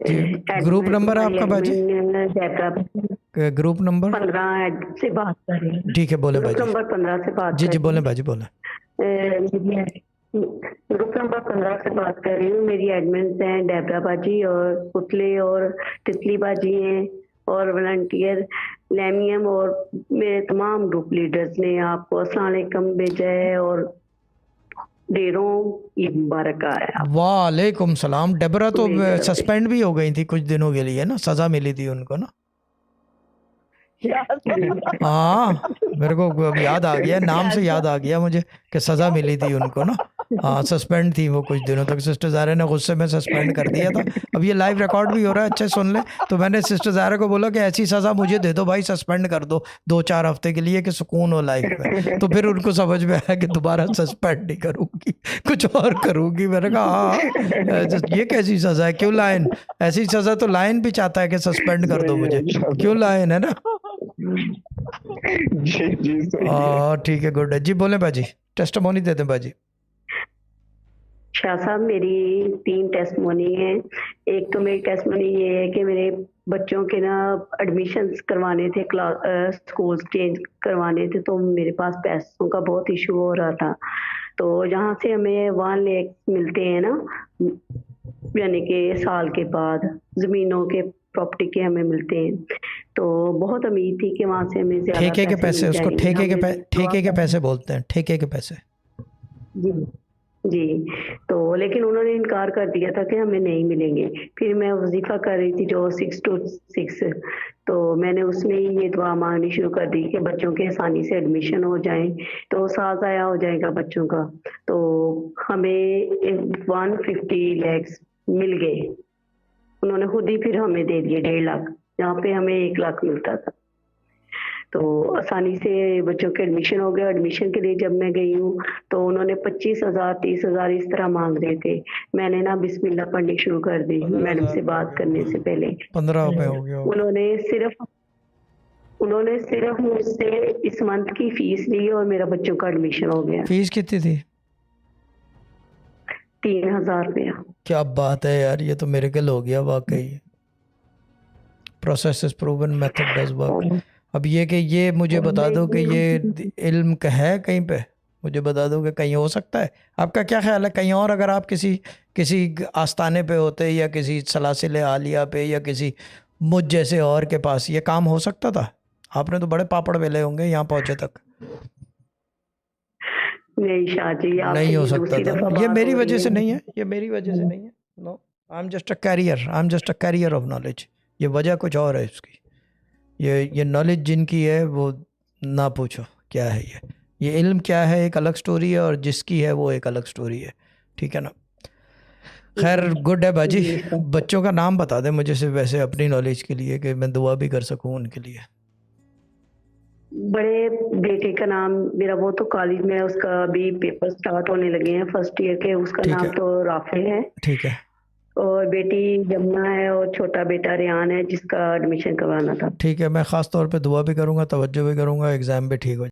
जी, group number आपका बाजी? Group number 15 से बात कर रही हूँ। ठीक है, बोले ग्रुप बाजी। नंबर 15 से बात जी कर जी, रही बोले हूँ। बाजी, बोले। ग्रुप नंबर 15 से बात कर रही हूँ। मेरी एडमिन्स हैं डेबरा बाजी और पुतले और तितली बाजी हैं और वॉलंटियर लेमियम और मेरे तमाम ग्रुप लीडर्स ने आपको अस्सलाम वालेकुम भेजा है और ढेरों ईद मुबारक है। वालेकुम सलाम। डेबरा तो मेरी तरफ से। सस्पेंड भी हो गई थी कुछ दिनों के लिए ना, सजा मिली थी उनको ना। हाँ, मेरे को अब याद आ गया, नाम से याद आ गया मुझे कि सज़ा मिली थी उनको ना। हाँ, सस्पेंड थी वो कुछ दिनों तक। सिस्टर ज़ाहरा ने गुस्से में सस्पेंड कर दिया था। अब ये लाइव रिकॉर्ड भी हो रहा है, अच्छे सुन ले। तो मैंने सिस्टर ज़ाहरा को बोला कि ऐसी सज़ा मुझे दे दो भाई, सस्पेंड कर दो 2-4 हफ्ते के लिए कि सुकून हो लाइफ में। तो फिर उनको समझ में आया कि दोबारा सस्पेंड नहीं करूँगी, कुछ और करूँगी। मैंने कहा हाँ, ये कैसी सज़ा है? क्यों लायन? ऐसी सज़ा तो लायन भी चाहता है कि सस्पेंड कर दो मुझे। क्यों लायन, है ना? जी जी सही है। ठीक है, गुड है जी। बोले बाजी, टेस्टिमोनी दे दें बाजी। शाह साहब, मेरी 3 टेस्टिमोनी है। एक तो मेरी टेस्टिमोनी ये है कि मेरे बच्चों के ना एडमिशन्स करवाने थे, स्कूल चेंज करवाने थे, तो मेरे पास पैसों का बहुत इशू हो रहा था। तो जहाँ से हमें 1 लाख मिलते हैं ना, यानी कि साल के बाद ज़मीनों के प्रॉपर्टी के हमें मिलते हैं, तो बहुत उम्मीद थी कि वहाँ से हमें ज़्यादा ठेके के पैसे, मिल उसको जाएंगे। ठेके के पैसे बोलते हैं, ठेके के पैसे। जी जी, तो लेकिन उन्होंने इनकार कर दिया था कि हमें नहीं मिलेंगे। फिर मैं वजीफा कर रही थी जो 6 to 6, तो मैंने उसमें ही ये दुआ मांगनी शुरू कर दी कि बच्चों के आसानी से एडमिशन हो जाए, तो साल ज़ाया हो जाएगा बच्चों का। तो हमें 150 लाख मिल गए। उन्होंने खुद ही फिर हमें दे दिए 1.5 लाख, जहाँ पे हमें 1 लाख मिलता था। तो आसानी से बच्चों के एडमिशन हो गया। एडमिशन के लिए जब मैं गई हूँ तो उन्होंने 25,000 30,000 इस तरह मांग रहे थे। मैंने ना बिस्मिल्लाह पढ़नी शुरू कर दी मैडम से बात करने से पहले। 15 में हो गया। उन्होंने सिर्फ मुझसे इस मंथ की फीस ली और मेरा बच्चों का एडमिशन हो गया। फीस कितनी थी? 3,000 रुपया। क्या बात है यार, ये तो मिरेकल हो गया वाकई। Process is proven, method does work. अब ये कि ये मुझे बता दो कि ये इल्म का है कहीं पे, मुझे बता दो कि कहीं हो सकता है। आपका क्या ख्याल है, कहीं और अगर आप किसी आस्थाने पे होते या किसी सलासिल आलिया पे या किसी मुझ जैसे और के पास ये काम हो सकता था? आपने तो बड़े पापड़ बेले होंगे यहाँ पहुँचे तक। नहीं शाह जी, नहीं हो सकता दूसरी था दफा ना। ये बात मेरी हो रही वजह से है। नहीं है, ये मेरी वजह से नहीं है। No, I am just a carrier of knowledge. ये वजह कुछ और है इसकी। ये नॉलेज जिनकी है वो ना पूछो क्या है ये इल्म क्या है एक अलग स्टोरी है, और जिसकी है वो एक अलग स्टोरी है। ठीक है ना? खैर, गुड है बाजी। बच्चों का नाम बता दे मुझे सिर्फ वैसे अपनी नॉलेज के लिए, कि मैं दुआ भी कर सकूं उनके लिए। बड़े बेटे का नाम मेरा, वो तो कॉलेज में, उसका अभी पेपर स्टार्ट होने लगे हैं फर्स्ट ईयर के, उसका ठीक नाम है, तो राफिल है। ठीक है, और बेटी यमुना है और छोटा बेटा रेहान है जिसका एडमिशन करवाना था। ठीक है। मैं ख़ास तौर पे दुआ भी करूँगा, तवज्जो भी करूँगा, एग्ज़ाम भी ठीक हो